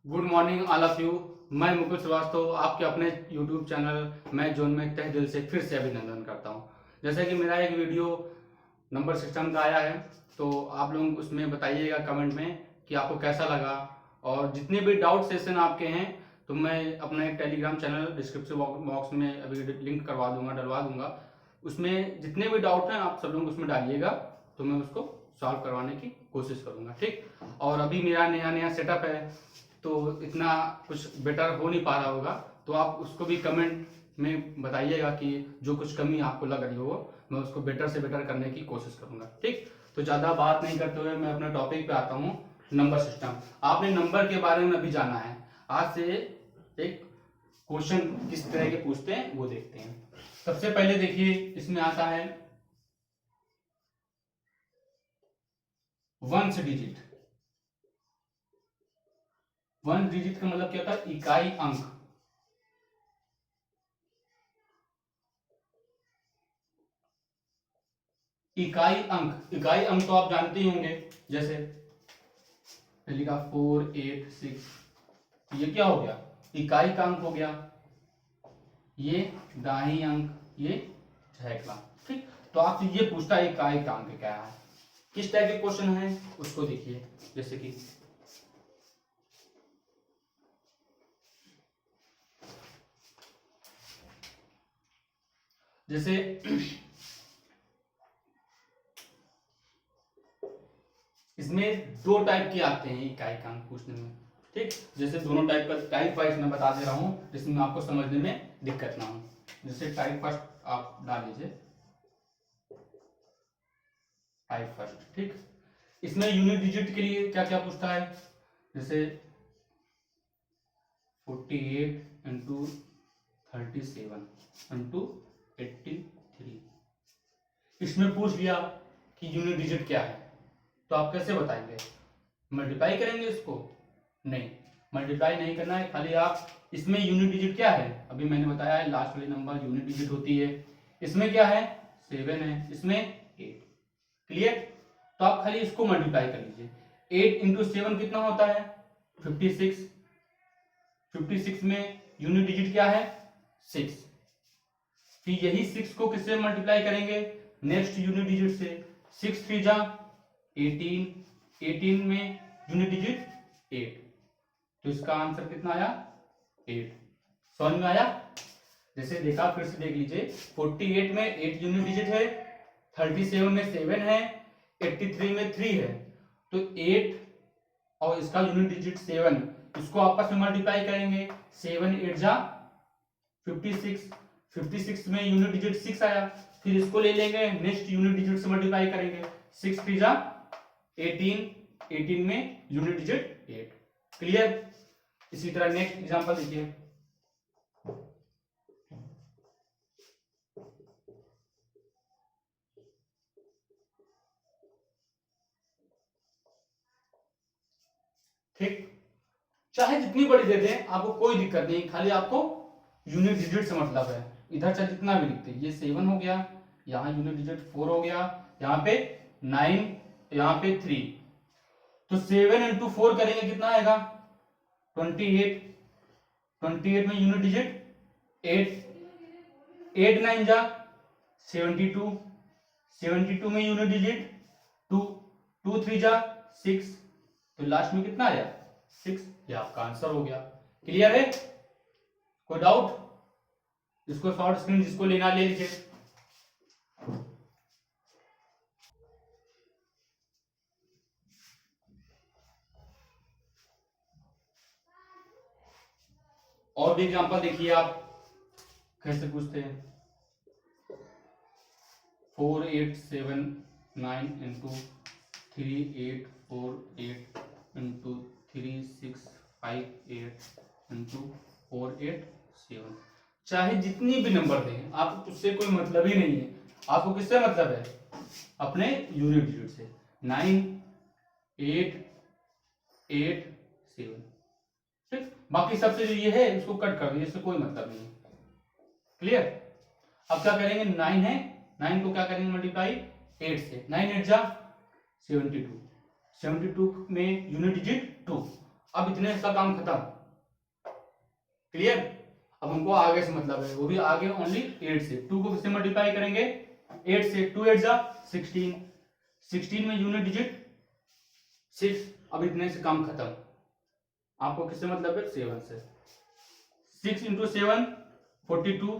Good morning all of you. मैं मुकुल श्रीवास्तव आपके अपने यूट्यूब चैनल मैं जोन में तहे दिल से फिर से अभिनंदन करता हूं। जैसे कि मेरा एक वीडियो नंबर सिस्टम का आया है, तो आप लोग उसमें बताइएगा कमेंट में कि आपको कैसा लगा। और जितने भी डाउट सेशन आपके हैं तो मैं अपना एक टेलीग्राम चैनल डिस्क्रिप्शन बॉक्स में अभी लिंक डलवा दूंगा। उसमें जितने भी डाउट हैं आप सब लोग उसमें डालिएगा, तो मैं उसको सॉल्व करवाने की कोशिश करूंगा। ठीक। और अभी मेरा नया नया सेटअप है, तो इतना कुछ बेटर हो नहीं पा रहा होगा, तो आप उसको भी कमेंट में बताइएगा कि जो कुछ कमी आपको लग रही हो मैं उसको बेटर से बेटर करने की कोशिश करूंगा। ठीक। तो ज़्यादा बात नहीं करते हुए मैं अपने टॉपिक पे आता हूँ। नंबर सिस्टम, आपने नंबर के बारे में अभी जाना है। आज से एक क्वेश्चन किस तरह के पूछते हैं वो देखते हैं। सबसे पहले देखिए, इसमें आता है वंस डिजिट। वन डिजिट का मतलब क्या होता है? इकाई अंक। इकाई अंक तो आप जानते ही होंगे। जैसे लिखा 486, ये क्या हो गया? इकाई का अंक हो गया। ये दाई अंक, ये सैकड़ा। ठीक। तो आपसे ये पूछता है इकाई का अंक क्या है। किस टाइप के क्वेश्चन है उसको देखिए। जैसे कि जैसे इसमें दो टाइप के आते हैं इकाई का अंक पूछने में। ठीक। जैसे दोनों टाइप का टाइप वाइज मैं बता दे रहा हूं, जिसमें आपको समझने में दिक्कत ना हो। जैसे टाइप फर्स्ट आप डाल लीजिए, टाइप फर्स्ट। ठीक। इसमें यूनिट डिजिट के लिए क्या क्या पूछता है? जैसे 48 इंटू 37 इंटू 83। इसमें पूछ लिया कि यूनिट डिजिट क्या है, तो आप कैसे बताएंगे? मल्टीप्लाई करेंगे इसको? नहीं, मल्टीप्लाई नहीं करना है। खाली आप इसमें यूनिट डिजिट क्या है, अभी मैंने बताया है लास्ट वाली नंबर यूनिट डिजिट होती है। इसमें क्या है? 7 है, इसमें 8। क्लियर? तो आप खाली इसको मल्टीप्लाई कर लीजिए। 8 इंटू 7 कितना होता है? 56। 56 में यूनिट डिजिट क्या है? 6। फिर यही 6 को किससे मल्टीप्लाई करेंगे? नेक्स्ट यूनिट डिजिट से। 6 3 जा 18। 18 में यूनिट डिजिट 8। तो इसका आंसर कितना आया? 8। समझ में आया? जैसे देखा, फिर से देख लीजिए। 48 में 8 यूनिट डिजिट है, 37 में 7 है, 83 में 3 है। तो 8 और इसका यूनिट डिजिट 7, इसको आपस में मल्टीप्लाई करेंगे। 7 8 जा 56। 56 में यूनिट डिजिट 6 आया, फिर इसको ले लेंगे, नेक्स्ट यूनिट डिजिट से मल्टीप्लाई करेंगे। 6 3 जा 18। 18 में यूनिट डिजिट 8। क्लियर? इसी तरह नेक्स्ट एग्जांपल देखिए। ठीक। चाहे जितनी बड़ी दे दें आपको कोई दिक्कत नहीं, खाली आपको यूनिट डिजिट से मतलब है। इधर चाहे जितना भी लिखते, ये 7 हो गया, यहाँ यूनिट डिजिट 4 हो गया, यहाँ पे 9, यहाँ पे 3। तो 7 इंटू 4 करेंगे कितना आएगा? 28। 28 में यूनिट डिजिट 8। 8 9 जा 72। 72 में यूनिट डिजिट 2। 2 3 जा 6। तो लास्ट में कितना आया? 6। ये आपका आंसर हो गया। क्लियर है? कोई डाउट? इसको शॉर्ट स्क्रीन जिसको लेना ले लीजिए। और भी एग्जांपल देखिए आप कैसे पूछते हैं। 4879 इंटू 3848 इंटू 3658 इंटू 487। चाहे जितनी भी नंबर दें, आपको उससे कोई मतलब ही नहीं है। आपको किससे मतलब है? अपने यूनिट डिजिट से। 9 8 8 7। ठीक। बाकी सबसे जो ये है इसको कट कर दीजिए, इससे कोई मतलब नहीं है। क्लियर? अब क्या करेंगे? 9 है, 9 को क्या करेंगे मल्टीप्लाई 8 से। 9 8 जा 72। 72 में यूनिट डिजिट 2। अब इतने का काम खत्म। क्लियर? अब हमको आगे से मतलब है, वो भी आगे ओनली 8 से। 2 को किससे मल्टीप्लाई करेंगे? 8 से। 2 8 जा 16, 16 में यूनिट डिजिट 6। अब इतने से काम खत्म। आपको किससे मतलब है? 7 से। 6 इंटू 7 42,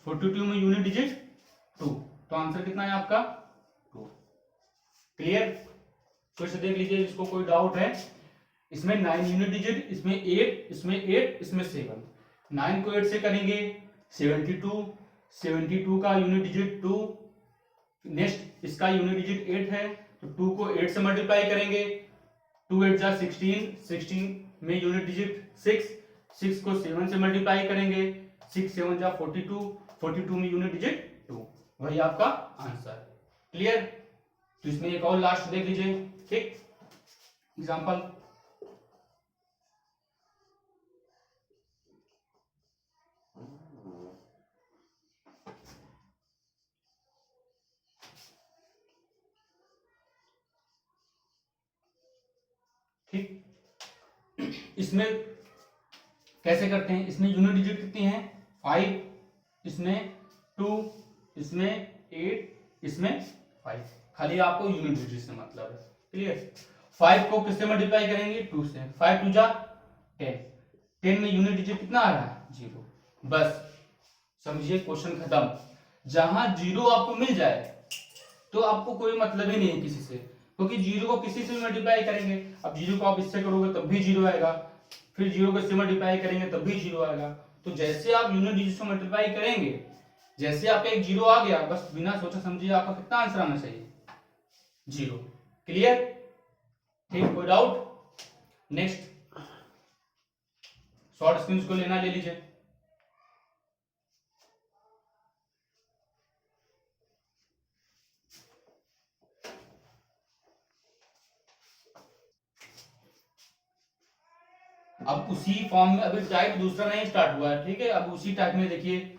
42 में यूनिट डिजिट 2, तो आंसर कितना है आपका? 2। क्लियर? फिर से देख लीजिए, जिसको कोई डाउट है। इसमें 9 यूनिट डिजिट, इसमें 8, इसमें 8, इसमें 7। 9 को 8 से करेंगे 72, 72 का यूनिट डिजिट 2। नेक्स्ट इसका यूनिट डिजिट 8 है, तो 2 को 8 से मल्टीप्लाई करेंगे। 2 8 जा 16, 16 में यूनिट डिजिट 6, 6 को 7 से मल्टीप्लाई करेंगे। 6 7 जा 42, 42 में यूनिट डिजिट 2। वही आपका आंसर। क्लियर? तो इसमें एक और लास्ट देख लीजिए। ठीक, एग्जांपल। ठीक, इसमें कैसे करते हैं? इसमें यूनिट डिजिट कितनी है? 5, इसमें 2, इसमें 8, इसमें 5। खाली आपको यूनिट डिजिट से मतलब है। क्लियर? 5 को किससे मल्टीप्लाई करेंगे? 2 से। 5 2 जा 10, 10 में यूनिट डिजिट कितना आ रहा है? 0। बस समझिए, क्वेश्चन खत्म। जहां 0 आपको मिल जाए तो आपको कोई मतलब ही नहीं है किसी से, क्योंकि 0 को किसी से भी मल्टीप्लाई करेंगे। अब 0 को आप इससे करोगे तब भी 0 आएगा, फिर 0 को इससे मल्टीप्लाई करेंगे तब भी 0 आएगा। तो जैसे आप यूनिट डिजिट से मल्टीप्लाई करेंगे, जैसे आपका एक 0 आ गया, बस बिना सोचा समझिए आपका कितना आंसर आना चाहिए? 0। क्लियर? ठीक, कोई डाउट? नेक्स्ट, शॉर्ट स्क्रीन को लेना ले लीजिए। अब उसी फॉर्म में, अभी टाइप दूसरा नहीं स्टार्ट हुआ है। ठीक है, अब उसी टाइप में देखिए,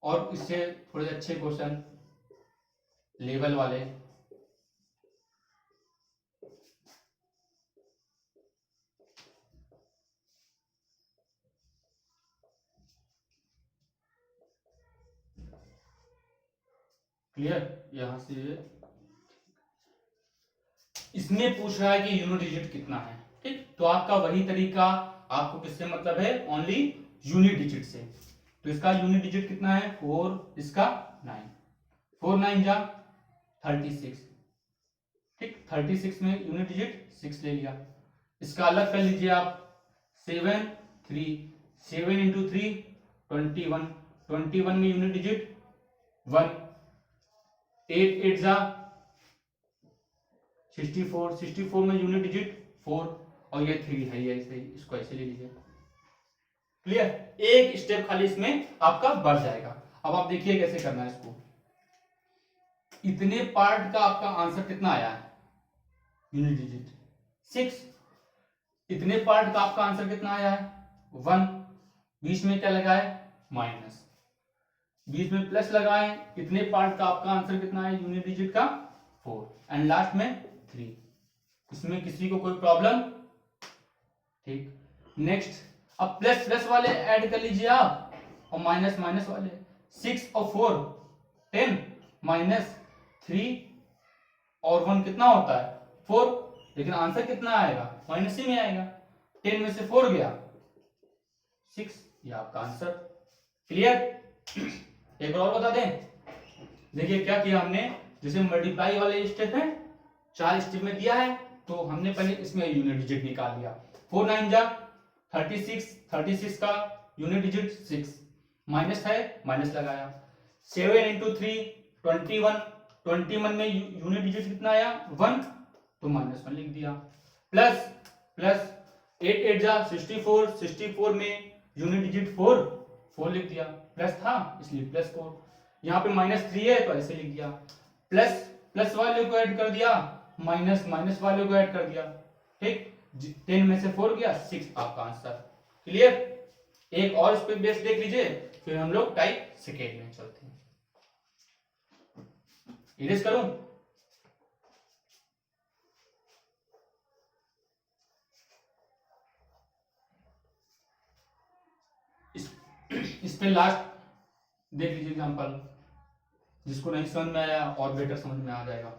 और इससे थोड़े अच्छे क्वेश्चन लेवल वाले। क्लियर? यहां से इसमें पूछ रहा है कि यूनिट डिजिट कितना है। ठीक, तो आपका वही तरीका, आपको किससे मतलब है? ओनली यूनिट डिजिट से। तो इसका यूनिट डिजिट कितना है? 4, इसका 9। 4 9 जा 36। ठीक, 36 में यूनिट डिजिट 6 ले लिया। इसका अलग कर लीजिए आप। 7 3, 7 इंटू 3 21, 21 में यूनिट डिजिट 1। 8 8 जा 64, 64 में यूनिट डिजिट 4, और ये 3 है, ये ऐसे, इसको ऐसे ले लीजिए। क्लियर? एक स्टेप खाली इसमें आपका बढ़ जाएगा। अब आप देखिए कैसे करना है इसको। इतने पार्ट का आपका आंसर कितना आया है? Unit digit 6। इतने पार्ट का आपका आंसर कितना आया है? 1। बीच में क्या लगाए? माइनस। बीच में प्लस लगाए। इतने पार्ट का आपका आंसर कितना है यूनिट डिजिट का? 4। एंड लास्ट में 3। इसमें किसी को कोई प्रॉब्लम? ठीक, नेक्स्ट, अब प्लस प्लस वाले ऐड कर लीजिए आप, और माइनस माइनस वाले। 6 और 4 10, माइनस 3 और 1 कितना होता है? 4। लेकिन आंसर कितना आएगा? माइनस ही में आएगा। 10 में से 4 गया 6, ये आपका आंसर। क्लियर? एक बार और बता दें। देखिए क्या किया हमने, जैसे मल्टीप्लाई वाले स्टेप है, 4 स्टेप में दिया है, तो हमने पहले इसमें यूनिट डिजिट निकाल लिया। 4 9 जा 36, 36 का यूनिट डिजिट 6, माइनस है, माइनस लगाया। 7 इंटू 3 21, 21 में यूनिट डिजिट कितना आया? 1, तो माइनस 1 लिख दिया। प्लस प्लस 8 8 जा 64, 64 में यूनिट डिजिट 4, 4 लिख दिया। प्लस था इसलिए प्लस 4। यहाँ पे माइनस 3 है तो ऐसे लिख दिया। प्लस प्लस वाले को ऐड कर दिया, माइनस माइनस वाले को ऐड कर दिया। ठीक, 10 में से 4 गया 6, आपका आंसर। क्लियर? एक और इस पे बेस देख लीजिए, फिर हम लोग टाइप सेकेंड में चलते हैं। इरेज करूं? पे लास्ट देख लीजिए एग्जांपल, जिसको नहीं समझ में आया और बेटर समझ में आ जाएगा।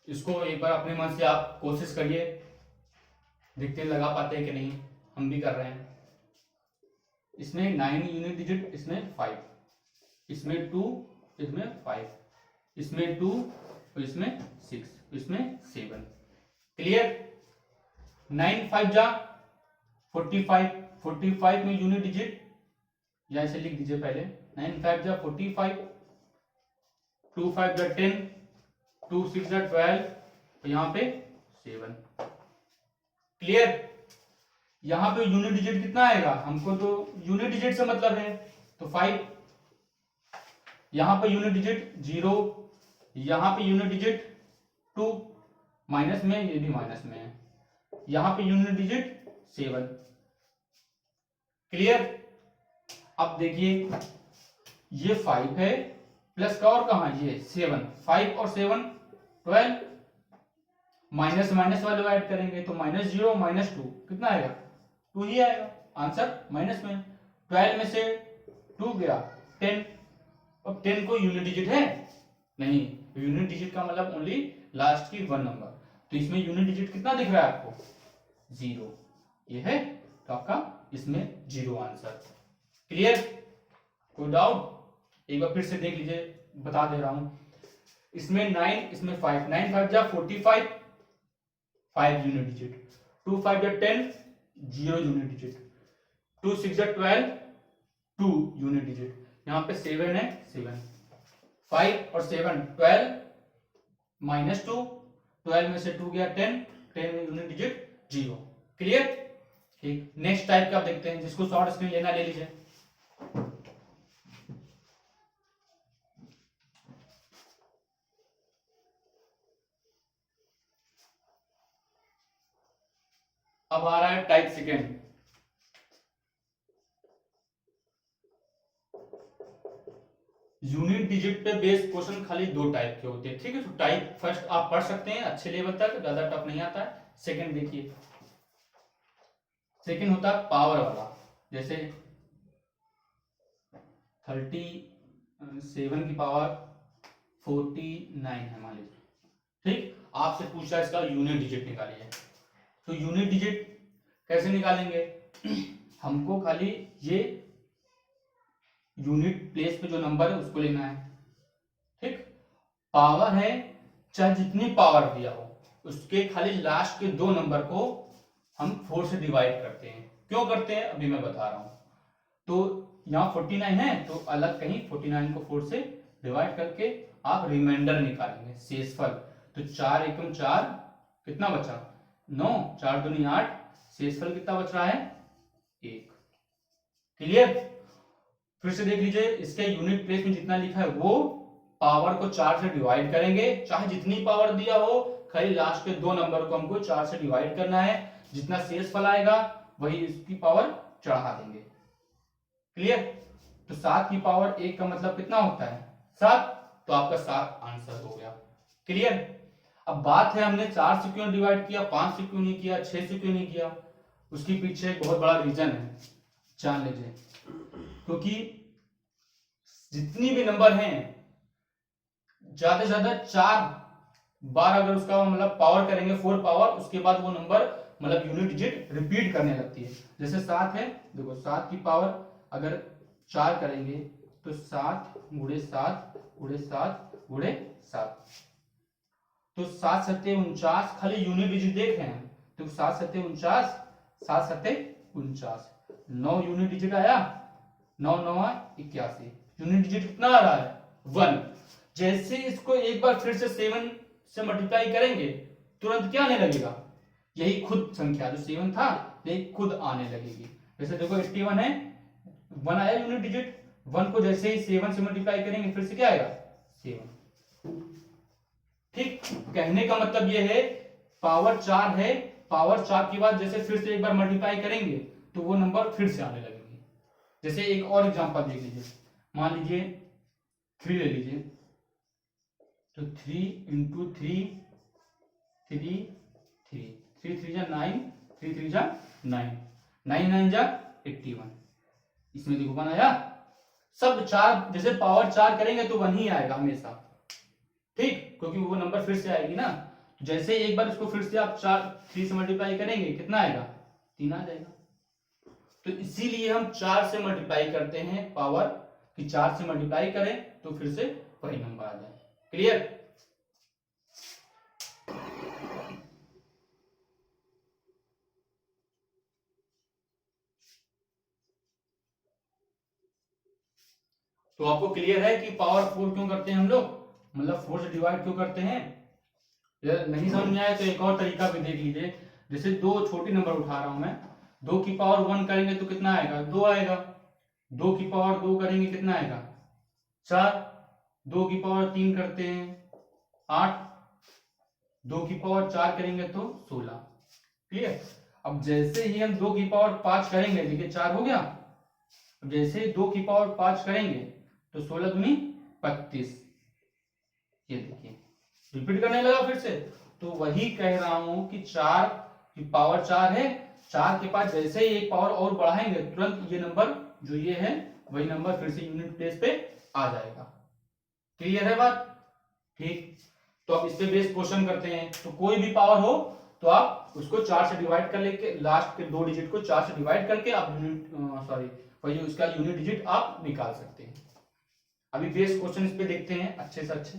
इसको एक बार अपने मन से आप कोशिश करिए, देखते हैं लगा पाते हैं कि नहीं। हम भी कर रहे हैं। इसमें 9 यूनिट डिजिट, इसमें 5, इसमें 2, इसमें 5, इसमें 2, और इसमें 6, इसमें 7। क्लियर? 9 5 जा 45, 45 में यूनिट डिजिट या ऐसे लिख दीजिए पहले, 9 5 जा 45, 2 5 जा 10, 2 6 जा 12, तो यहाँ पे 7। क्लियर? यहाँ पे यूनिट डिजिट कितना आएगा, हमको तो यूनिट डिजिट से मतलब है, तो 5। यहाँ पे यूनिट डिजिट 0, यहाँ पे यूनिट डिजिट 2, माइनस में, ये भी माइनस में है, यहाँ पे यूनिट डिजिट 7। क्लियर? अब देखिए ये 5 है प्लस का और कहा ये 7, 5 और 7 12, माइनस माइनस वाले ऐड करेंगे तो -0 -2 कितना आएगा, 2 ही आएगा, आंसर माइनस में। 12 में से 2 गया 10, अब 10 को यूनिट डिजिट है नहीं, यूनिट डिजिट का मतलब ओनली लास्ट की 1 नंबर, तो इसमें यूनिट डिजिट कितना दिख रहा है आपको, 0, ये है, तो आपका इसमें 0 आंसर। क्लियर? कोई डाउट? एक बार फिर से देख लीजिए, बता दे रहा हूं। इसमें 9, इसमें 5, 9 5 जा 45, 5 यूनिट डिजिट, 2 5 जा 10, 0 यूनिट डिजिट, 2 6 जा 12, 2 यूनिट डिजिट, यहाँ पे 7 है, 7, 5 और 7 12, -2, 12 में से 2 गया 10, 10 में यूनिट डिजिट 0। क्लियर? ठीक, नेक्स्ट टाइप का देखते हैं, जिसको शॉर्ट स्क्रीन लेना ले लीजिए। अब आ रहा है टाइप सेकेंड। यूनिट डिजिट पे बेस्ड क्वेश्चन खाली 2 टाइप के होते हैं, ठीक है। तो टाइप फर्स्ट आप पढ़ सकते हैं अच्छे लेवल तक, ज्यादा टफ नहीं आता है। सेकंड देखिए, सेकंड होता है पावर वाला, जैसे 37 की पावर 49 है मान लीजिए, ठीक। आपसे पूछा इसका यूनिट डिजिट निकालिए, तो यूनिट डिजिट कैसे निकालेंगे हमको खाली ये यूनिट प्लेस पे जो नंबर है उसको लेना है, ठीक। पावर है, चाहे जितनी पावर दिया हो उसके खाली लास्ट के 2 नंबर को हम 4 से डिवाइड करते हैं। क्यों करते हैं अभी मैं बता रहा हूं। तो यहाँ 49 है तो अलग कहीं 49 को 4 से डिवाइड करके आप रिमाइंडर निकालेंगे, शेषफल। तो 4 एकम 4, कितना बचा 9, 4 दूनी 8, शेषफल कितना बच रहा है 1। क्लियर? फिर से देख लीजिए, इसके यूनिट प्लेस में जितना लिखा है वो पावर को 4 से डिवाइड करेंगे, चाहे जितनी पावर दिया हो, खाली लास्ट के 2 नंबर को हमको 4 से डिवाइड करना है। जितना शेषफल आएगा वही इसकी पावर चढ़ा देंगे। क्लियर? तो 7 की पावर 1 का मतलब कितना होता है 7, तो आपका 7 आंसर हो गया। क्लियर? अब बात है हमने 4 से क्यों डिवाइड किया, 5 से क्यों नहीं किया, 6 से क्यों नहीं किया, उसके पीछे एक बहुत बड़ा रीजन है, जान लीजिए। क्योंकि जितनी भी नंबर हैं ज्यादा से ज्यादा 4 बार अगर उसका मतलब पावर करेंगे 4 पावर, उसके बाद वो नंबर मतलब यूनिट डिजिट रिपीट करने लगती है। जैसे 7 है, देखो 7 की पावर अगर 4 करेंगे तो 7 गुणे 7 गुणे 7 गुणे 7, तो 7 सत्ते 49, खाली यूनिट डिजिट देख रहे हैं तो 7 सत्ते 49, 7 सत्ते 49, 9 यूनिट डिजिट आया, 9 9 81, यूनिट डिजिट कितना आ रहा है 1। जैसे इसको एक बार फिर से 7 से मल्टीप्लाई करेंगे तुरंत क्या आने लगेगा, यही खुद संख्या जो 7 था यही खुद आने लगेगी। जैसे देखो 81 है, 1 आया यूनिट डिजिट, 1 को जैसे ही 7 से मल्टीप्लाई करेंगे फिर से क्या आएगा 7। ठीक, कहने का मतलब ये है पावर 4 है, पावर 4 के बाद जैसे फिर से एक बार मल्टीप्लाई करेंगे तो वो नंबर फिर से आने लगेंगे। जैसे एक और एग्जांपल देख लीजिए, मान लीजिए 3 ले लीजिए, तो 3 इंटू 3 3 3 3 3 जा 9, 3 3 जा 9, 9 9 जा 81। इसमें देखो 1 आया। सब चार जैसे पावर 4 करेंगे तो 1 ही आएगा हमेशा, ठीक, क्योंकि वो नंबर फिर से आएगी ना। तो जैसे एक बार इसको फिर से आप 3 से मल्टीप्लाई करेंगे कितना आएगा, 3 आ जाएगा। तो इसीलिए हम 4 से मल्टीप्लाई करते हैं पावर, कि 4 से मल्टीप्लाई करें तो फिर से वही नंबर आ जाए। क्लियर? तो आपको क्लियर है कि पावर 4 क्यों करते हैं हम लोग, मतलब 4 से डिवाइड क्यों करते हैं? नहीं समझ में आया तो एक और तरीका भी देख लीजिए। जैसे दो छोटी नंबर उठा रहा हूं मैं, 2 की पावर 1 करेंगे तो कितना आएगा, 2 आएगा। 2 की पावर 2 करेंगे कितना आएगा, 4। 2 की पावर 3 करते हैं 8। 2 की पावर 4 करेंगे तो 16। क्लियर? अब जैसे ही हम 2 की पावर 5 करेंगे, देखिए 4 हो गया। अब जैसे ही 2 की पावर 5 करेंगे तो 16 दूनी 32। ये देखिए रिपीट करने लगा फिर से। तो वही कह रहा हूं कि 4 की पावर 4 है, 4 के पास जैसे ही एक पावर और बढ़ाएंगे तुरंत ये नंबर जो ये है वही नंबर फिर से यूनिट प्लेस पे आ जाएगा। क्लियर है बात? ठीक। तो अब इस पे बेस्ड क्वेश्चन करते हैं। तो कोई भी पावर हो तो आप उसको 4 से डिवाइड कर लेके, लास्ट के 2 डिजिट को 4 से डिवाइड करके आप यूनिट सॉरी वही उसका यूनिट डिजिट आप निकाल सकते हैं। अभी बेस्ड क्वेश्चन इस पे देखते हैं अच्छे से अच्छे।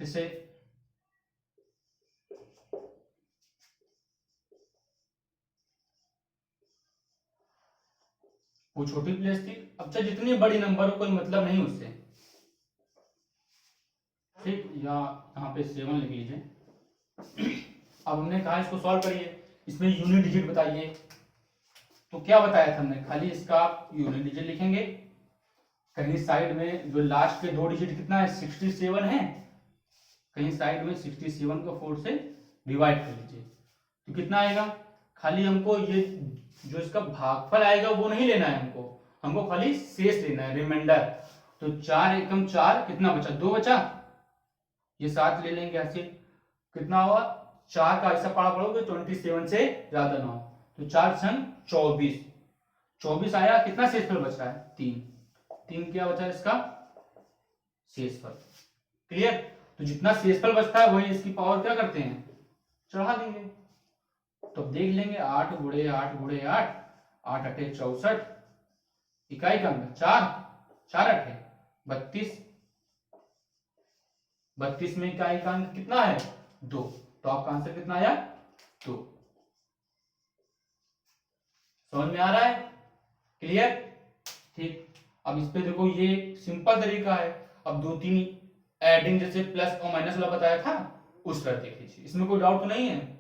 जैसे वो छोटी प्लेस थी, अब चाहे जितनी बड़ी नंबर हो कोई मतलब नहीं उससे, ठीक। या यहाँ पे 7 लिख लीजिए। अब हमने कहा इसको सॉल्व करिए, इसमें यूनिट डिजिट बताइए। तो क्या बताया था हमने, खाली इसका यूनिट डिजिट लिखेंगे, कहीं साइड में जो लास्ट के 2 डिजिट कितना है 67 है, कहीं साइड में 67 को 4 से डिवाइड कर लीजिए तो कितना आएगा। खाली हमको ये जो इसका भागफल आएगा वो नहीं लेना है, हमको खाली शेष लेना है, रिमाइंडर। तो 4 एकम 4 कितना बचा, 2 बचा, ये 7 ले लेंगे ऐसे, कितना हुआ 4 का ऐसा पारा पड़ोगे 27 से ज्यादा ना हो, तो 4 संग 24, 24 आया। कितना शेषफल बच रहा है, 3। 3 क्या बचा इसका शेषफल। क्लियर? तो जितना शेषफल बचता है वही इसकी पावर क्या करते हैं, चढ़ा देंगे। तो देख लेंगे 8 गुणे 8 गुणे 8, 8 अठे 64, इकाई का अंक 4, 4 अठे 32, 32 में इकाई का अंक कितना है 2, तो आपका आंसर कितना आया 2। समझ में आ रहा है? क्लियर? ठीक। अब इस पे देखो ये सिंपल तरीका है। अब 2 3 एडिंग जैसे प्लस और माइनस वाला बताया था उस पर देख लीजिए, इसमें कोई डाउट तो नहीं है।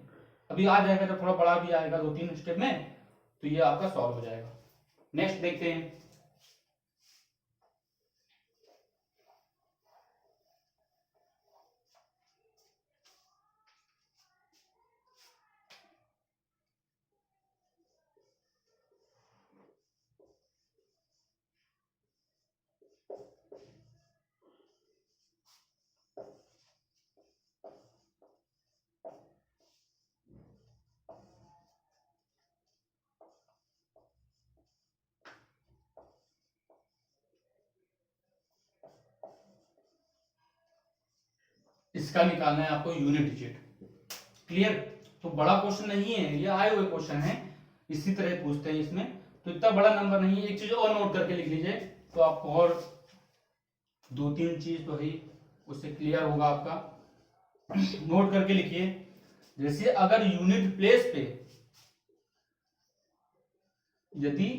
अभी आ जाएगा जब थोड़ा बड़ा भी आएगा 2 3 स्टेप में तो ये आपका सॉल्व हो जाएगा। नेक्स्ट देखते हैं। इसका निकालना है आपको यूनिट डिजिट। क्लियर? तो बड़ा क्वेश्चन नहीं है, ये आए हुए क्वेश्चन है, इसी तरह पूछते हैं इसमें, तो इतना बड़ा नंबर नहीं है। एक चीज और नोट करके लिख लीजिए तो आपको और 2 3 चीज तो ही उससे क्लियर होगा आपका। नोट करके लिखिए, जैसे अगर यूनिट प्लेस पे यदि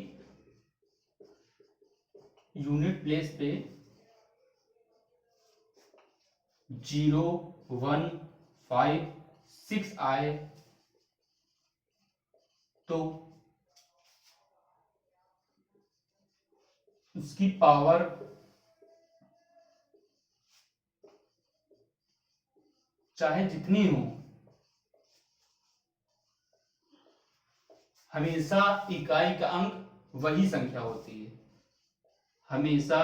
यूनिट प्लेस पे 0 1 5 6 आए तो उसकी पावर चाहे जितनी हो, हमेशा इकाई का अंक वही संख्या होती है। हमेशा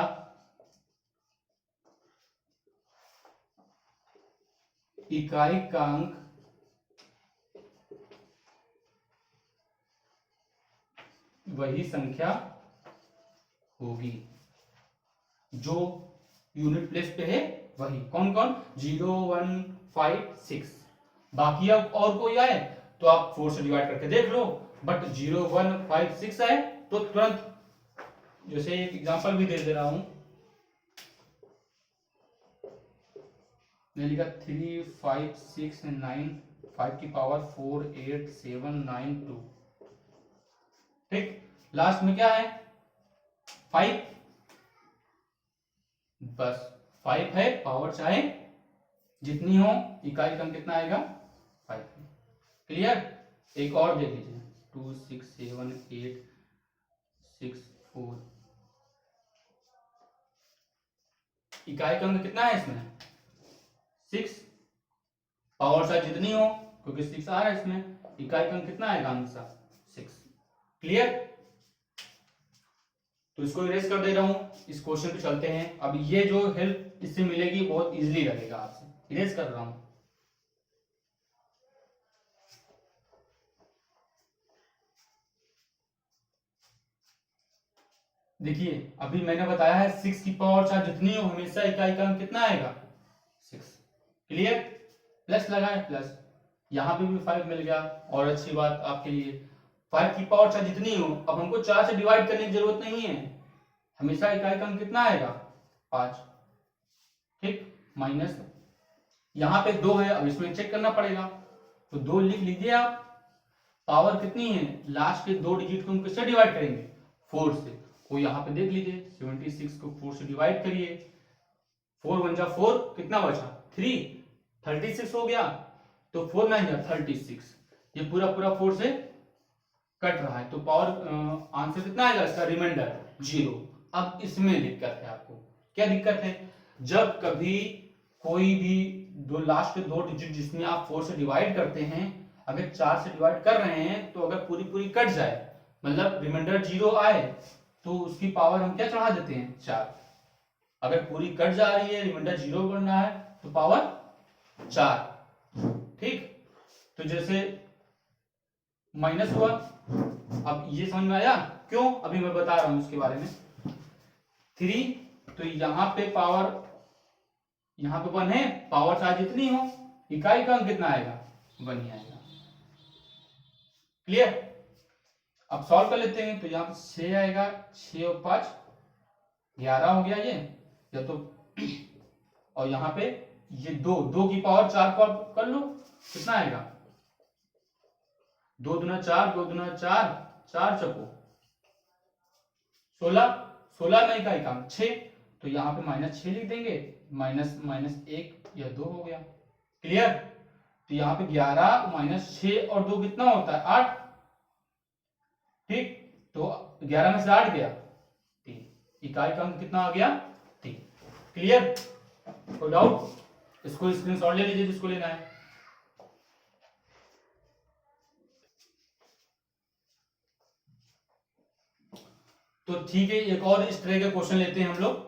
इकाई का अंक वही संख्या होगी जो यूनिट प्लेस पे है वही। कौन कौन? 0 1 5 6। बाकी अब और कोई आए तो आप 4 से डिवाइड करके देख लो, बट 0 1 5 6 आए तो तुरंत, जैसे एक एग्जांपल भी दे रहा हूं, मैंने लिखा 3 5 6 9 5 की पावर 4 8 7 9 2। ठीक, लास्ट में क्या है? 5, बस 5 है, पावर चाहे जितनी हो, इकाई का अंक कितना आएगा? 5। क्लियर? एक और देख लीजिए, 2 6 7 8 6 4। इकाई का अंक कितना है इसमें? 6। पावर चाहे जितनी हो, क्योंकि 6 आ रहा है इसमें, इकाई का अंक कितना आएगा? आंसर 6। क्लियर? तो इसको इरेज कर दे रहा हूं, इस क्वेश्चन पे चलते हैं। अब ये जो हेल्प इससे मिलेगी बहुत इजीली लगेगा आपसे। इरेज कर रहा हूं। देखिए अभी मैंने बताया है 6 की पावर चाहे जितनी हो, हमेशा इकाई का अंक कितना आएगा? 6। क्लियर? प्लस लगाए, प्लस यहां पे भी 5 मिल गया। और अच्छी बात आपके लिए, 5 की पावर चाहे जितनी हो, अब हमको 4 से डिवाइड करने की जरूरत नहीं है, हमेशा इकाई का अंक कितना आएगा? 5। ठीक, माइनस यहां पे 2 है, अब इसमें चेक करना पड़ेगा, तो 2 लिख लीजिए आप। पावर कितनी है? लास्ट के 2 डिजिट को हम किससे डिवाइड करेंगे? 4 से। वो यहाँ पे देख लीजिए, 76 को 4 से डिवाइड करिए, 4 1 जा 4, कितना बचा? 3, 36 हो गया, तो 4 9 जा 36, ये पूरा पूरा 4 से कट रहा है, तो पावर आंसर कितना आएगा इसका? रिमाइंडर 0। अब इसमें दिक्कत है आपको। क्या दिक्कत है? जब कभी कोई भी दो लास्ट के 2 डिजिट जिसमें आप 4 से डिवाइड करते हैं, अगर 4 से डिवाइड कर रहे हैं, तो अगर पूरी पूरी कट जाए, मतलब रिमाइंडर 0 आए, तो उसकी पावर हम क्या चढ़ा देते हैं? 4। अगर पूरी कट जा रही है, रिमाइंडर 0 बनना है, तो पावर 4। ठीक, तो जैसे माइनस हुआ, अब ये समझ में आया क्यों? अभी मैं बता रहा हूं उसके बारे में। 3, तो यहां पे पावर, यहां पे 1 है, पावर चाहे जितनी हो, इकाई का अंक कितना आएगा? 1 ही आएगा। क्लियर? अब सॉल्व कर लेते हैं, तो यहां पे 6 आएगा, 6 और 5 11 हो गया ये, या तो और यहां पे ये 2 की पावर 4 को आप कर लो, कितना आएगा? 2 दूना 4, 2 दूना 4, 4 चको 16, 16 में इकाई का अंक 6, तो यहां पे -6 लिख देंगे, माइनस माइनस 1 या 2 हो गया। क्लियर? तो यहां पे 11 -6 और 2 कितना होता है? 8। ठीक, तो 11 में से 8 गया 3, इकाई का अंक कितना आ गया? 3। क्लियर? कोई डाउट? इसको स्क्रीनशॉट ले लीजिए जिसको लेना है। तो ठीक है, एक और इस तरह के क्वेश्चन लेते हैं हम लोग।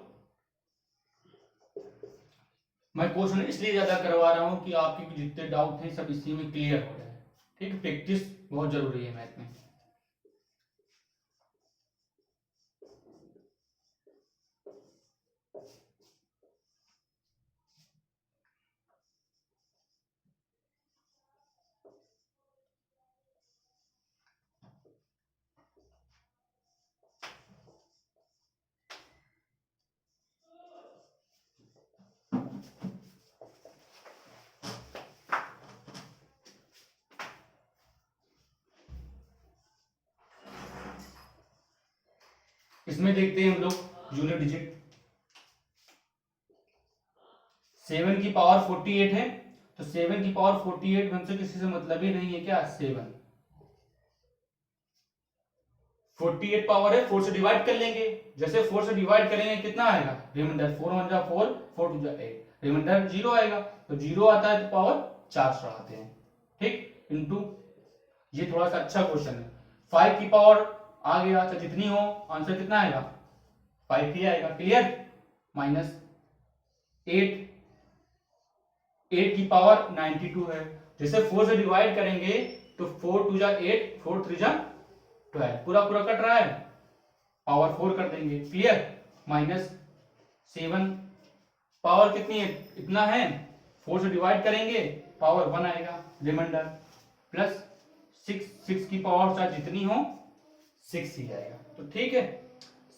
मैं क्वेश्चन इसलिए ज्यादा करवा रहा हूं कि आपके जितने डाउट हैं सब इसी में क्लियर हो जाए। ठीक, प्रैक्टिस बहुत जरूरी है मैथ में। इसमें देखते हैं हम लोग यूनिट डिजिट। 7 की पावर 48 है, तो 7 की पावर 48 हमसे किसी से मतलब ही नहीं है क्या? 7 48 पावर है, 4 से डिवाइड कर लेंगे, जैसे 4 से डिवाइड करेंगे कितना आएगा? रिमाइंडर 4 1 जा 4, 4 2 जा 8, रिमाइंडर 0 आएगा, तो 0 आता है तो पावर 4 चढ़ाते हैं, ठीक, इंटू, ये थोड़ा सा अच्छा क्वेश्चन है, 5 की पावर आ गया, तो जितनी हो आंसर कितना आएगा 5 ही आएगा, क्लियर, माइनस 8 की पावर 92 है, जैसे 4 से डिवाइड करेंगे तो 4 2 जा 8, 4 3 जा 12, पूरा पूरा कट रहा है, पावर 4 कर देंगे, क्लियर, माइनस 7, पावर कितनी है, इतना है, 4 से डिवाइड करेंगे पावर 1 आएगा, रिमाइंडर, प्लस 6 की पावर चाहे जितनी हो 6 ही आएगा, तो ठीक है,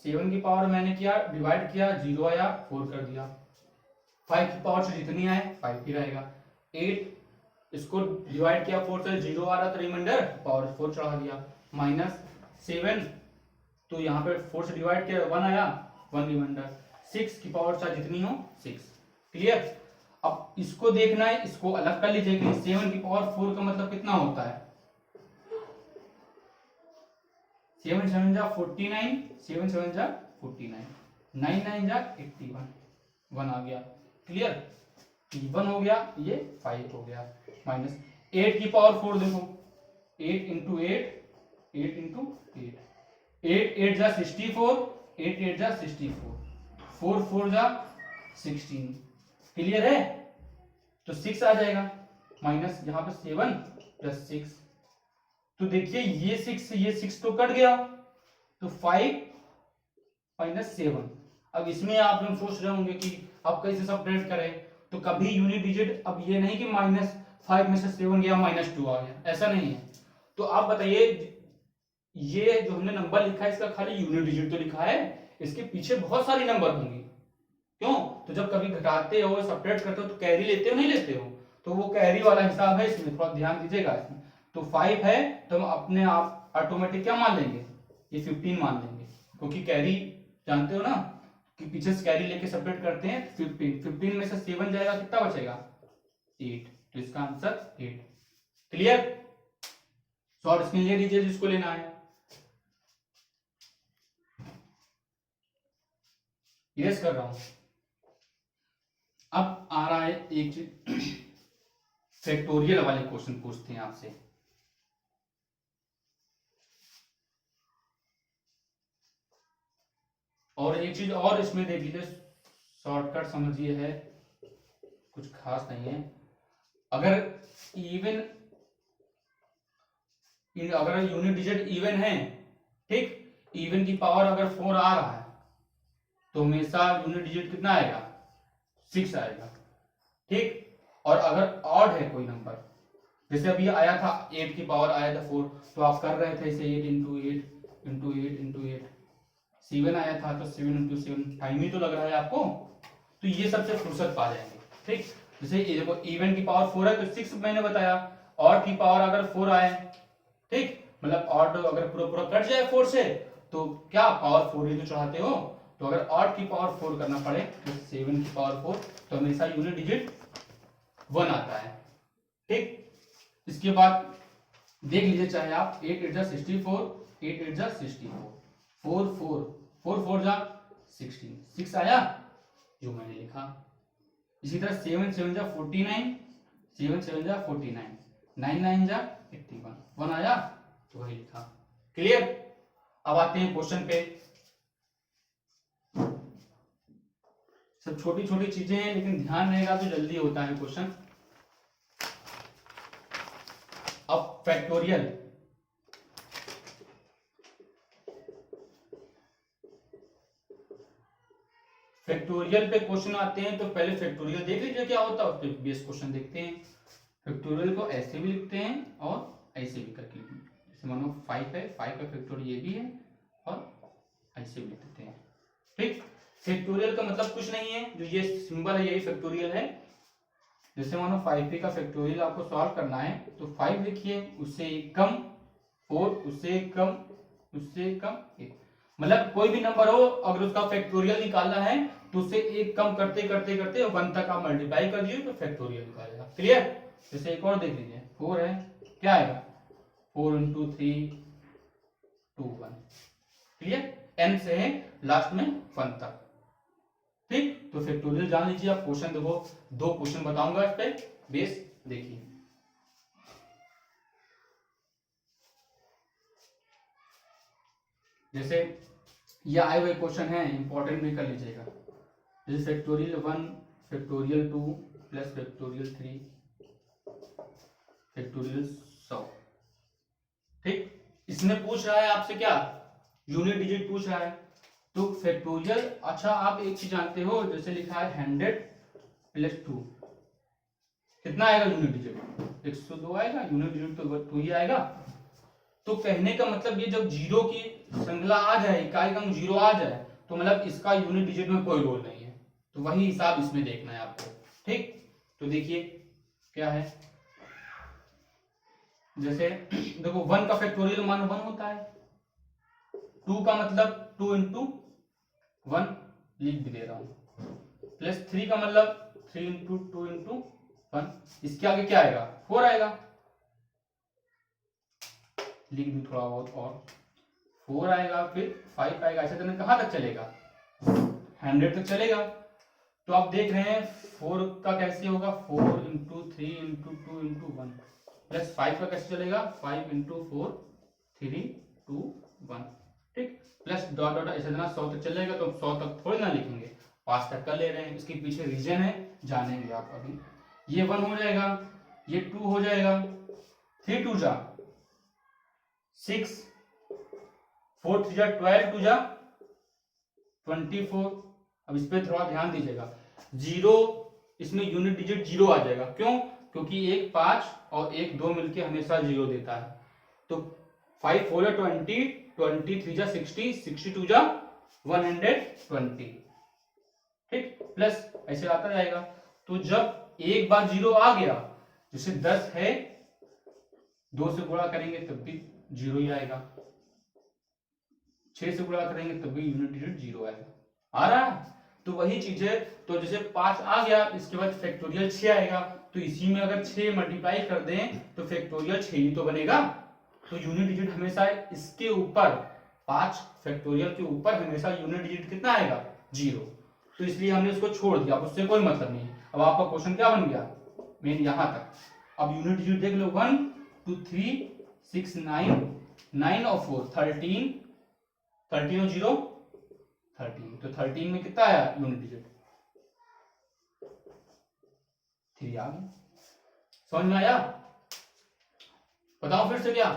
7 की पावर मैंने किया डिवाइड किया, 0 आया, 4 कर दिया, 5 की पावर से जितनी आए 5 ही रहेगा, 8 इसको डिवाइड किया 4 से, 0 आ रहा था रिमाइंडर, पावर 4 चढ़ा दिया, माइनस 7, तो यहाँ पे 4 से डिवाइड किया 1 आया, 1 रिमाइंडर, 6 की पावर चाहे जितनी हो 6, क्लियर। अब इसको देखना है, इसको अलग कर लीजिए कि 7 की पावर 4 का मतलब कितना होता है, 7 7 जा 49, 7 7 जा 49, 9 9 जा 81, 1 आ गया, क्लियर, 1 हो गया, ये 5 हो गया, माइनस 8 की पावर 4 देखो, 8 इंटू 8, 8 इंटू 8, 8 8 जा 64, 8 8 जा 64, 4 4 जा 16, क्लियर है, तो 6 आ जाएगा, माइनस यहाँ पे 7 प्लस 6, तो देखिए ये 6 तो कट गया, तो 5 माइनस 7, अब इसमें आप लोग सोच रहे होंगे कि अब कैसे सब्ट्रैक्ट करें, तो कभी यूनिट डिजिट, अब ये नहीं कि -5 में से 7 गया -2 आ गया, ऐसा नहीं है, तो आप बताइए ये जो हमने नंबर लिखा है इसका खाली यूनिट डिजिट तो लिखा है, इसके पीछे बहुत सारी नंबर होंगी, क्यों, तो जब कभी घटाते हो सब्ट्रैक्ट करते हो तो कैरी लेते हो नहीं लेते हो, तो वो कैरी वाला हिसाब है, इसमें थोड़ा ध्यान दीजिएगा, इसमें तो 5 है तो हम अपने आप ऑटोमेटिक क्या मान लेंगे, ये 15 मान लेंगे, क्योंकि कैरी जानते हो ना कि पीछे से कैरी लेके सब्ट्रैक्ट करते हैं, 15 में से 7 जाएगा, कितना बचेगा 8, तो इसका आंसर 8, क्लियर, शॉर्ट स्क्रीन ले लीजिए जिसको लेना है, यस कर रहा हूं। अब आ रहा है एक चीज, फैक्टोरियल वाले क्वेश्चन पूछते हैं आपसे, और एक चीज और इसमें देख लीजिए, शॉर्टकट समझिए, है कुछ खास नहीं है, अगर इवन, अगर यूनिट डिजिट इवन है, ठीक, इवन की पावर अगर 4 आ रहा है तो हमेशा यूनिट डिजिट कितना आएगा 6 आएगा, ठीक, और अगर ऑड है कोई नंबर, जैसे अभी आया था 8 की पावर आया था 4, तो आप कर रहे थे इसे 8 इंटू 8 इंटू 8 इंटू 8, 7 आया था तो 7 इंटू 7, टाइम ही तो लग रहा है आपको, तो ये सबसे फुर्सत पा जाएंगे, ठीक, जैसे ये देखो इवन की पावर 4 है तो 6 मैंने बताया, ऑड की पावर अगर 4 आए, ठीक, मतलब ऑड अगर पूरा पूरा कट जाए 4 से तो क्या पावर 4 ही तो चढ़ाते हो, तो अगर ऑड की पावर 4 करना पड़े तो 7 की पावर 4, तो हमेशा यूनिट डिजिट 1 आता है, ठीक, इसके बाद देख लीजिए चाहे आप 8 8 जा 64, 8 8 जा 64, 4 4 4 4 जा 16, 6 आया जो मैंने लिखा, इसी तरह 7 7 जा 49, 7 7 जा 49, 9 9 जा 81, 1 आया तो वही लिखा, क्लियर। अब आते हैं क्वेश्चन पे, सब छोटी छोटी चीजें हैं लेकिन ध्यान रहेगा तो जल्दी होता है क्वेश्चन। अब फैक्टोरियल, फैक्टोरियल पे क्वेश्चन आते हैं तो पहले फैक्टोरियल देख लीजिए क्या होता है, उस पर बेस क्वेश्चन देखते हैं। फैक्टोरियल को ऐसे भी लिखते हैं और ऐसे भी करके, जैसे मानो 5 है, 5 का फैक्टोरियल ये भी है और ऐसे भी लिख देते हैं, ठीक। फैक्टोरियल का मतलब कुछ नहीं है, जो ये सिंबल है यही फैक्टोरियल है, जैसे मानो 5p का फैक्टोरियल आपको सॉल्व करना है तो 5 लिखिए, उससे एक कम 4, उससे एक कम, उससे एक कम 1, मतलब कोई भी नंबर हो अगर उसका फैक्टोरियल निकालना है तो उससे एक कम करते करते करते 1 तक आप मल्टीप्लाई कर दिए तो फैक्टोरियल निकालेगा, क्लियर। जैसे एक और देख लीजिए, 4 है, क्या आएगा 4 इंटू 3 2 1, क्लियर, n से है लास्ट में 1 तक, ठीक, तो फैक्टोरियल जान लीजिए आप। क्वेश्चन देखो, 2 क्वेश्चन बताऊंगा इस पे बेस, देखिए। जैसे ये आए हुए क्वेश्चन है, इंपॉर्टेंट भी कर लीजिएगा। जैसे factorial 1 factorial 2 plus factorial 3 factorial 100। ठीक, इसमें पूछ रहा है आपसे क्या, यूनिट डिजिट पूछ रहा है। तो फैक्टोरियल, अच्छा आप एक चीज जानते हो, जैसे लिखा है 100 प्लस 2 कितना आएगा यूनिट डिजिट, 102 आएगा। यूनिट डिजिट तो 2 ही आएगा। तो कहने का मतलब ये जब जीरो की श्रृंखला आ जाए, इकाई का अंक 0 आ जाए, तो मतलब इसका यूनिट डिजिट में कोई रोल नहीं है। तो वही हिसाब इसमें देखना है आपको। ठीक, तो देखिए क्या है। जैसे देखो 1 का फैक्टोरियल मान 1 होता है, 2 का मतलब 2 इंटू 1 लिख भी दे रहा हूं, प्लस 3 का मतलब 3 इंटू 2 इंटू 1, इसके आगे क्या आएगा 4 आएगा, लिख दी थोड़ा बहुत, और 4 आएगा, फिर 5 आएगा। ऐसे करने कहां तक चलेगा, 100 तक चलेगा। तो आप देख रहे हैं 4 का कैसे होगा, 4 इंटू 3 इंटू 2 इंटू 1, प्लस 5 का कैसे चलेगा, 5 इंटू 4 3 2 1। ठीक, प्लस डॉट डॉट ऐसे देना, 100 तक चलेगा। तो 100 तक थोड़ी ना लिखेंगे, 5 तक कर ले रहे हैं। इसके पीछे रीजन है, जानेंगे आप अभी। ये 1 हो जाएगा, ये 2 हो जाएगा, 3 2 जा 6, 4 3 जा 12, 2 जा 24। अब इस पे थोड़ा ध्यान दीजिएगा, 0 इसमें यूनिट डिजिट 0 आ जाएगा। क्यों, क्योंकि एक 5 और एक 2 मिलके हमेशा 0 देता है। तो 5 4 जा 20, 23 जा 60, 62 जा 120। ठीक, प्लस ऐसे आता जाएगा। तो जब एक बार 0 आ गया, जैसे 10 है, 2 से गुणा करेंगे तब भी 0 ही आएगा, 6 से गुणा करेंगे तब भी यूनिट डिजिट 0 आएगा। आ रहा है, तो वही चीज है। तो जैसे 5 आ गया, इसके बाद फैक्टोरियल 6 आएगा। तो इसी में अगर 6 मल्टीप्लाई कर दें तो फैक्टोरियल 6 ही तो बनेगा। तो यूनिट डिजिट हमेशा इसके ऊपर, 5 फैक्टोरियल के ऊपर हमेशा यूनिट डिजिट कितना आएगा 0। तो इसलिए हमने इसको छोड़ दिया, अब उससे कोई मतलब नहीं। अब आपका क्वेश्चन क्या बन गया, मेन यहां तक। अब यूनिट डिजिट देख लो, 1 2 3 6 9, 9 और 4 13, 13 और 0 13। तो 13 में कितना आया यूनिट डिजिट, 3 आ गया। समझ में आया, बताओ फिर से क्या।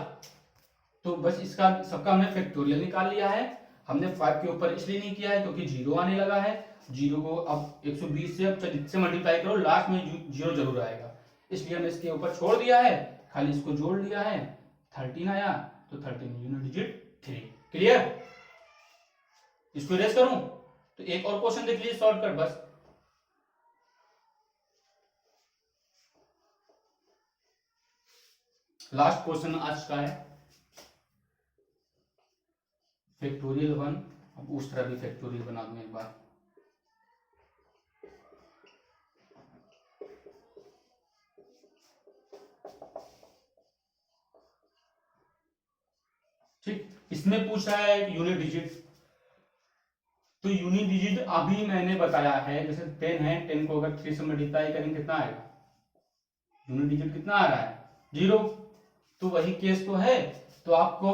तो बस इसका सबका हमने फैक्टोरियल निकाल लिया है। हमने 5 के ऊपर इसलिए नहीं किया है क्योंकि 0 आने लगा है। 0 को अब 120 से अब जिससे मल्टीप्लाई करो लास्ट में 0 जरूर आएगा, इसलिए हमने इसके ऊपर छोड़ दिया है, खाली इसको जोड़ लिया है। 13 आया, तो 13 यूनिट डिजिट 3। क्लियर, इसको इरेज करूं तो एक और क्वेश्चन देख लीजिए शॉर्टकट बस। लास्ट क्वेश्चन आज का है, फैक्टोरियल 1। अब उस तरह भी फैक्टोरियल बना दूं एक बार। ठीक, इसमें पूछ रहा है यूनिट डिजिट। तो यूनिट डिजिट अभी मैंने बताया है, जैसे 10 है, 10 को अगर 3 से मल्टीप्लाई करेंगे कितना आएगा, यूनिट डिजिट कितना आ रहा है 0। तो वही केस तो है। तो आपको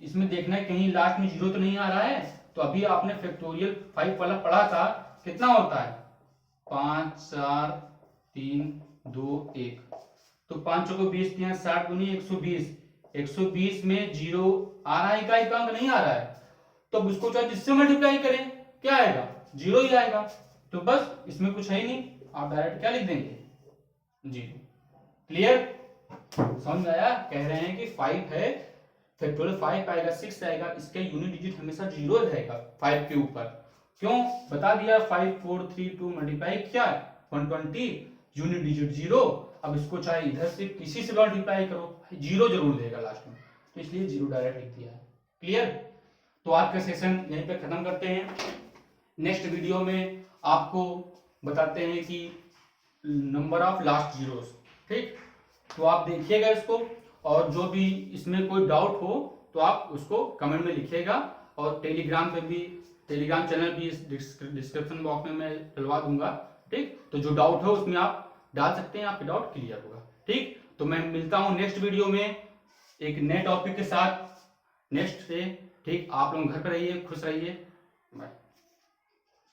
इसमें देखना है कहीं लास्ट में 0 तो नहीं आ रहा है। तो अभी आपने फैक्टोरियल 5 वाला पढ़ा था, कितना होता है 5 4 3 2 1। तो 5 को 20 दिया, 60 दूनी 120। 120 में 0 आ रहा है, इकाई का अंक नहीं आ रहा है। तो अब उसको चाहे जिससे मल्टीप्लाई करें क्या आएगा 0 ही आएगा। तो बस इसमें कुछ है ही नहीं, आप डायरेक्ट क्या लिख देंगे 0। क्लियर, समझ में आया। कह रहे हैं कि 5 है, फैक्टोरियल 5 आएगा, 6 आएगा, इसके यूनिट डिजिट हमेशा 0 रहेगा 5 के ऊपर। क्यों, बता दिया 5 4 3 2 मल्टीप्लाई क्या 120, यूनिट डिजिट 0। अब इसको चाहे इधर से किसी से मल्टीप्लाई करो 0 जरूर देगा लास्ट में, तो इसलिए 0 डायरेक्ट लिख दिया है। क्लियर, तो आज का सेशन यहीं पे खत्म करते हैं। नेक्स्ट वीडियो में आपको बताते हैं कि नंबर ऑफ लास्ट जीरोस। ठीक, तो आप देखिएगा इसको, और जो भी इसमें कोई डाउट हो तो आप उसको कमेंट में लिखिएगा, और टेलीग्राम पे भी टेलीग्राम चैनल भी इस डिस्क्रिप्शन बॉक्स में मैं डलवा दूंगा। ठीक, तो जो डाउट हो उसमें आप डाल सकते हैं, आपके डाउट क्लियर होगा। ठीक, तो मैं मिलता हूँ नेक्स्ट वीडियो में एक नए टॉपिक के साथ नेक्स्ट से। ठीक, आप लोग घर पर रहिए, खुश रहिए, बाय।